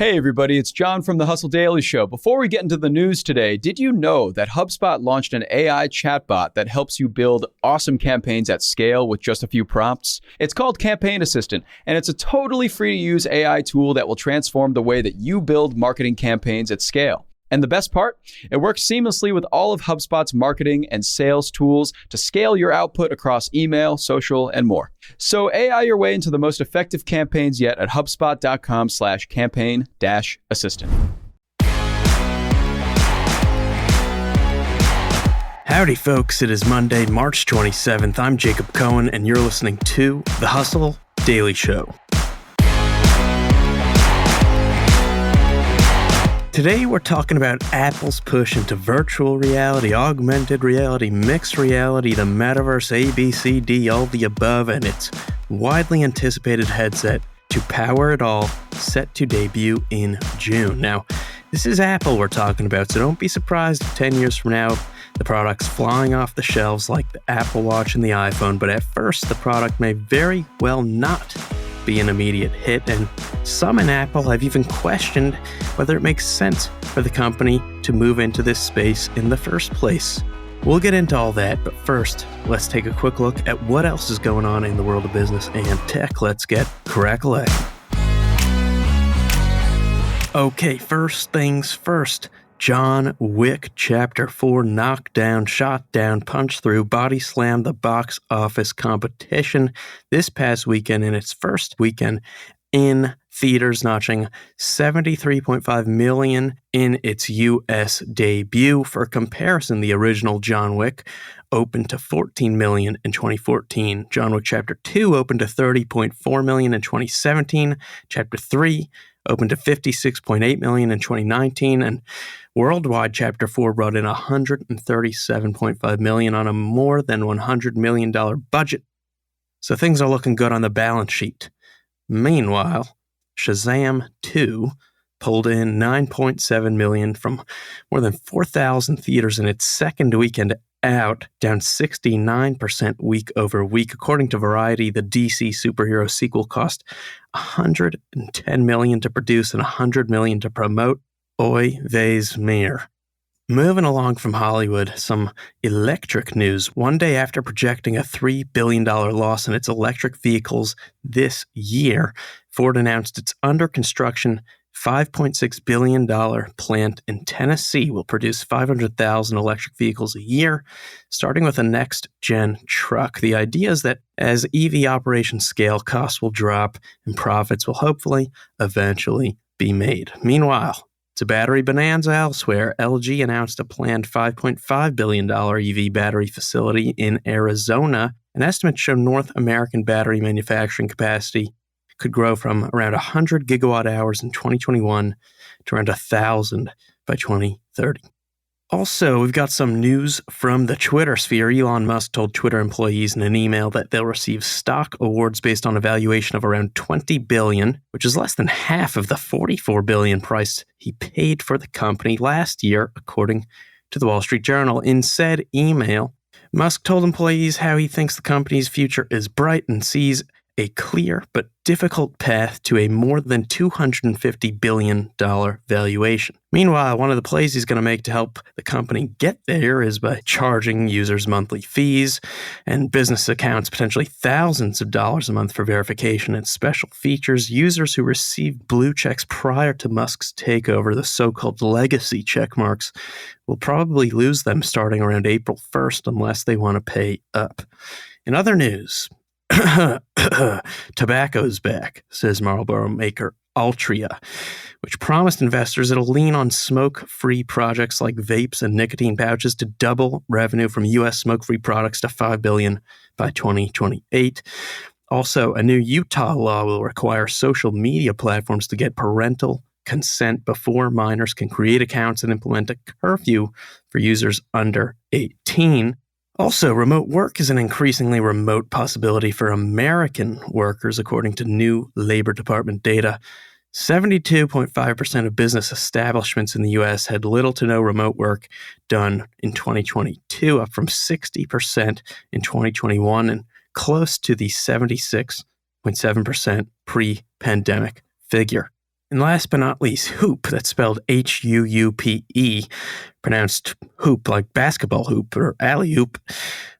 Hey everybody, it's John from the Hustle Daily Show. Before we get into the news today, did you know that HubSpot launched an AI chatbot that helps you build awesome campaigns at scale with just a few prompts? It's called Campaign Assistant, and it's a totally free-to-use AI tool that will transform the way that you build marketing campaigns at scale. And the best part? It works seamlessly with all of HubSpot's marketing and sales tools to scale your output across email, social, and more. So AI your way into the most effective campaigns yet at HubSpot.com/campaign-assistant. Howdy, folks. It is Monday, March 27th. I'm Jacob Cohen, and you're listening to The Hustle Daily Show. Today, we're talking about Apple's push into virtual reality, augmented reality, mixed reality, the metaverse, A, B, C, D, all the above, and its widely anticipated headset to power it all, set to debut in June. Now, this is Apple we're talking about, so don't be surprised if 10 years from now, the product's flying off the shelves like the Apple Watch and the iPhone, but at first, the product may very well not be an immediate hit, and some in Apple have even questioned whether it makes sense for the company to move into this space in the first place. We'll get into all that, but first, let's take a quick look at what else is going on in the world of business and tech. Let's get crack-a-lack. Okay, first things first. John Wick Chapter 4 knockdown, shot down, punch through, body slam the box office competition this past weekend in its first weekend in theaters, notching $73.5 million in its U.S. debut. For comparison, the original John Wick opened to $14 million in 2014. John Wick Chapter 2 opened to $30.4 million in 2017. Chapter 3 opened to $56.8 million in 2019, and worldwide Chapter 4 brought in $137.5 million on a more than $100 million budget. So things are looking good on the balance sheet. Meanwhile, Shazam 2 pulled in $9.7 million from more than 4,000 theaters in its second weekend out, down 69% week over week. According to Variety, the DC superhero sequel cost $110 million to produce and $100 million to promote. Oy vey's mir. Moving along from Hollywood, some electric news. One day after projecting a $3 billion loss in its electric vehicles this year, Ford announced its under construction $5.6 billion plant in Tennessee will produce 500,000 electric vehicles a year, starting with a next-gen truck. The idea is that as EV operations scale, costs will drop and profits will hopefully eventually be made. Meanwhile, it's a battery bonanza elsewhere. LG announced a planned $5.5 billion EV battery facility in Arizona. An estimate showed North American battery manufacturing capacity could grow from around 100 gigawatt hours in 2021 to around 1,000 by 2030. Also, we've got some news from the Twitter sphere. Elon Musk told Twitter employees in an email that they'll receive stock awards based on a valuation of around $20 billion, which is less than half of the $44 billion price he paid for the company last year, according to the Wall Street Journal. In said email, Musk told employees how he thinks the company's future is bright and sees a clear but difficult path to a more than $250 billion valuation. Meanwhile, one of the plays he's going to make to help the company get there is by charging users monthly fees and business accounts potentially thousands of dollars a month for verification and special features. Users who received blue checks prior to Musk's takeover, the so-called legacy check marks, will probably lose them starting around April 1st unless they want to pay up. In other news, tobacco's back, says Marlboro maker Altria, which promised investors it'll lean on smoke-free projects like vapes and nicotine pouches to double revenue from U.S. smoke-free products to $5 billion by 2028. Also, a new Utah law will require social media platforms to get parental consent before minors can create accounts and implement a curfew for users under 18. Also, remote work is an increasingly remote possibility for American workers, according to new Labor Department data. 72.5% of business establishments in the U.S. had little to no remote work done in 2022, up from 60% in 2021 and close to the 76.7% pre-pandemic figure. And last but not least, Hoop, that's spelled H-U-U-P-E, pronounced hoop like basketball hoop or alley-oop,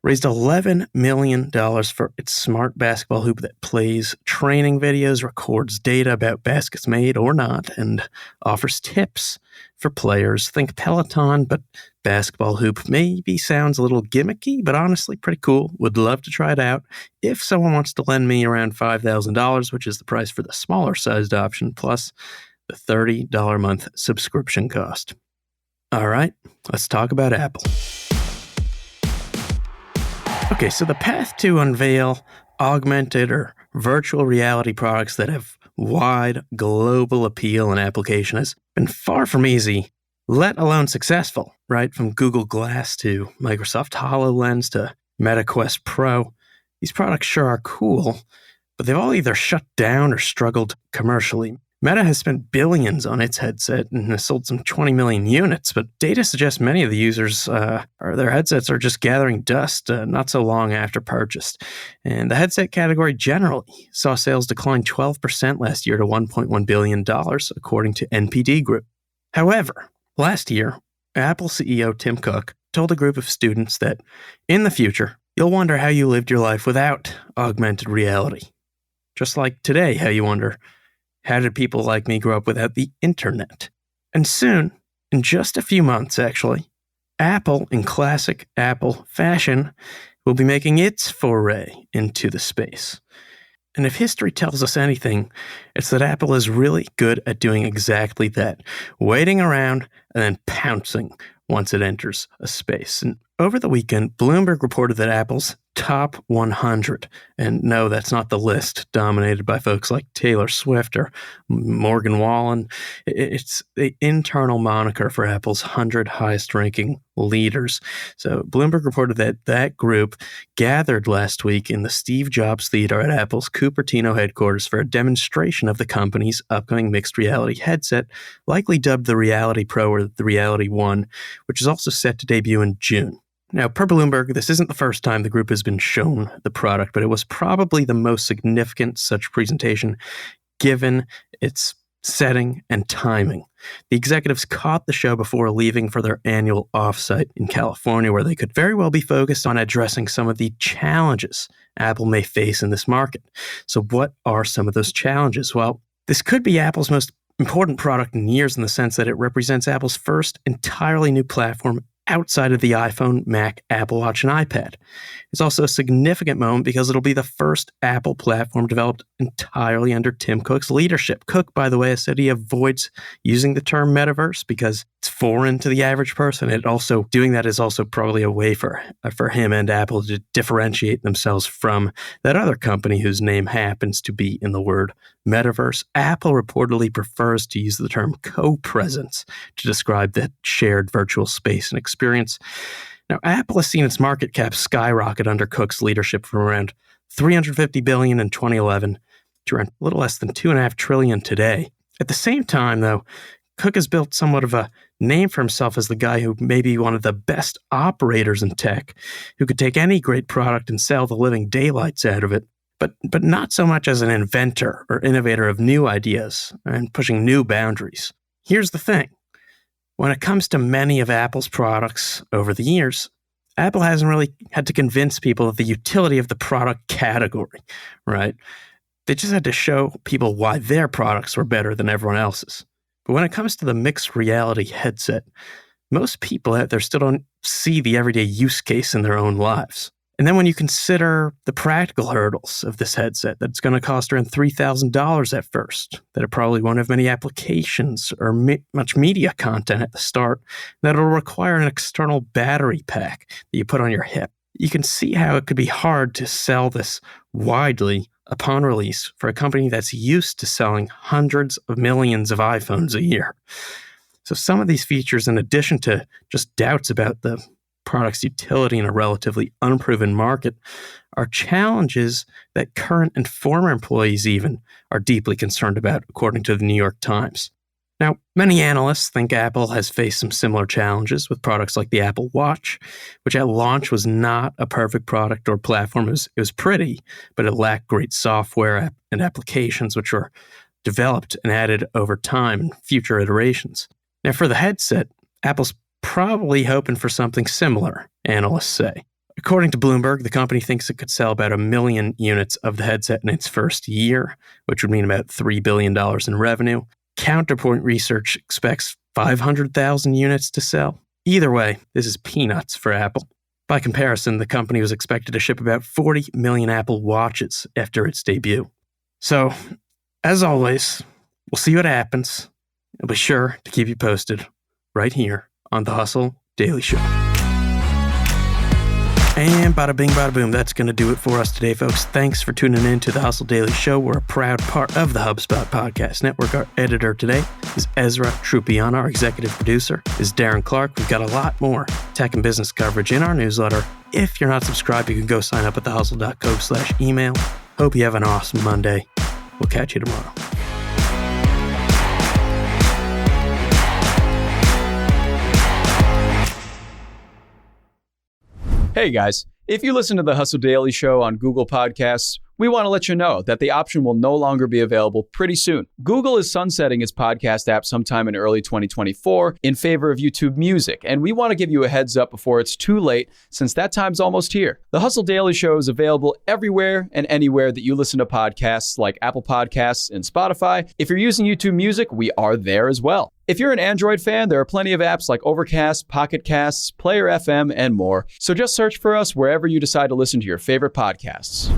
raised $11 million for its smart basketball hoop that plays training videos, records data about baskets made or not, and offers tips for players. Think Peloton, but basketball hoop. Maybe sounds a little gimmicky, but honestly pretty cool. Would love to try it out. If someone wants to lend me around $5,000, which is the price for the smaller sized option, plus the $30 a month subscription cost. All right, let's talk about Apple. Okay, so the path to unveil augmented or virtual reality products that have wide global appeal and application has been far from easy, let alone successful, right? From Google Glass to Microsoft HoloLens to Meta Quest Pro. These products sure are cool, but they've all either shut down or struggled commercially. Meta has spent billions on its headset and has sold some 20 million units, but data suggests many of the users, their headsets are just gathering dust not so long after purchased. And the headset category generally saw sales decline 12% last year to $1.1 billion, according to NPD Group. However, last year, Apple CEO Tim Cook told a group of students that in the future, you'll wonder how you lived your life without augmented reality. Just like today, how you wonder, how did people like me grow up without the internet? And soon, in just a few months actually, Apple, in classic Apple fashion, will be making its foray into the space. And if history tells us anything, it's that Apple is really good at doing exactly that, waiting around and then pouncing once it enters a space. And over the weekend, Bloomberg reported that Apple's top 100, and no, that's not the list dominated by folks like Taylor Swift or Morgan Wallen. It's the internal moniker for Apple's 100 highest ranking leaders. So Bloomberg reported that that group gathered last week in the Steve Jobs Theater at Apple's Cupertino headquarters for a demonstration of the company's upcoming mixed reality headset, likely dubbed the Reality Pro or the Reality One, which is also set to debut in June. Now, per Bloomberg, this isn't the first time the group has been shown the product, but it was probably the most significant such presentation given its setting and timing. The executives caught the show before leaving for their annual offsite in California, where they could very well be focused on addressing some of the challenges Apple may face in this market. So what are some of those challenges? Well, this could be Apple's most important product in years in the sense that it represents Apple's first entirely new platform outside of the iPhone, Mac, Apple Watch, and iPad. It's also a significant moment because it'll be the first Apple platform developed entirely under Tim Cook's leadership. Cook, by the way, has said he avoids using the term metaverse because it's foreign to the average person. Doing that is also probably a way for him and Apple to differentiate themselves from that other company whose name happens to be in the word metaverse. Apple reportedly prefers to use the term co-presence to describe that shared virtual space and experience. Now, Apple has seen its market cap skyrocket under Cook's leadership from around $350 billion in 2011 to around a little less than $2.5 trillion today. At the same time, though, Cook has built somewhat of a name for himself as the guy who may be one of the best operators in tech, who could take any great product and sell the living daylights out of it, but not so much as an inventor or innovator of new ideas and pushing new boundaries. Here's the thing. When it comes to many of Apple's products over the years, Apple hasn't really had to convince people of the utility of the product category, right? They just had to show people why their products were better than everyone else's. But when it comes to the mixed reality headset, most people out there still don't see the everyday use case in their own lives. And then when you consider the practical hurdles of this headset, that it's going to cost around $3,000 at first, that it probably won't have many applications or much media content at the start, that it'll require an external battery pack that you put on your hip, you can see how it could be hard to sell this widely upon release for a company that's used to selling hundreds of millions of iPhones a year. So some of these features, in addition to just doubts about the product's utility in a relatively unproven market, are challenges that current and former employees even are deeply concerned about, according to the New York Times. Now, many analysts think Apple has faced some similar challenges with products like the Apple Watch, which at launch was not a perfect product or platform. It was pretty, but it lacked great software and applications, which were developed and added over time in future iterations. Now, for the headset, Apple's probably hoping for something similar, analysts say. According to Bloomberg, the company thinks it could sell about 1 million units of the headset in its first year, which would mean about $3 billion in revenue. Counterpoint Research expects 500,000 units to sell. Either way, this is peanuts for Apple. By comparison, the company was expected to ship about 40 million Apple Watches after its debut. So, as always, we'll see what happens. I'll be sure to keep you posted right here on The Hustle Daily Show. And bada bing, bada boom, that's going to do it for us today, folks. Thanks for tuning in to The Hustle Daily Show. We're a proud part of the HubSpot Podcast Network. Our editor today is Ezra Trupiana. Our executive producer is Darren Clarke. We've got a lot more tech and business coverage in our newsletter. If you're not subscribed, you can go sign up at thehustle.co/email. Hope you have an awesome Monday. We'll catch you tomorrow. Hey guys, if you listen to the Hustle Daily Show on Google Podcasts, we want to let you know that the option will no longer be available pretty soon. Google is sunsetting its podcast app sometime in early 2024 in favor of YouTube Music, and we want to give you a heads up before it's too late, since that time's almost here. The Hustle Daily Show is available everywhere and anywhere that you listen to podcasts, like Apple Podcasts and Spotify. If you're using YouTube Music, we are there as well. If you're an Android fan, there are plenty of apps like Overcast, Pocket Casts, Player FM, and more. So just search for us wherever you decide to listen to your favorite podcasts.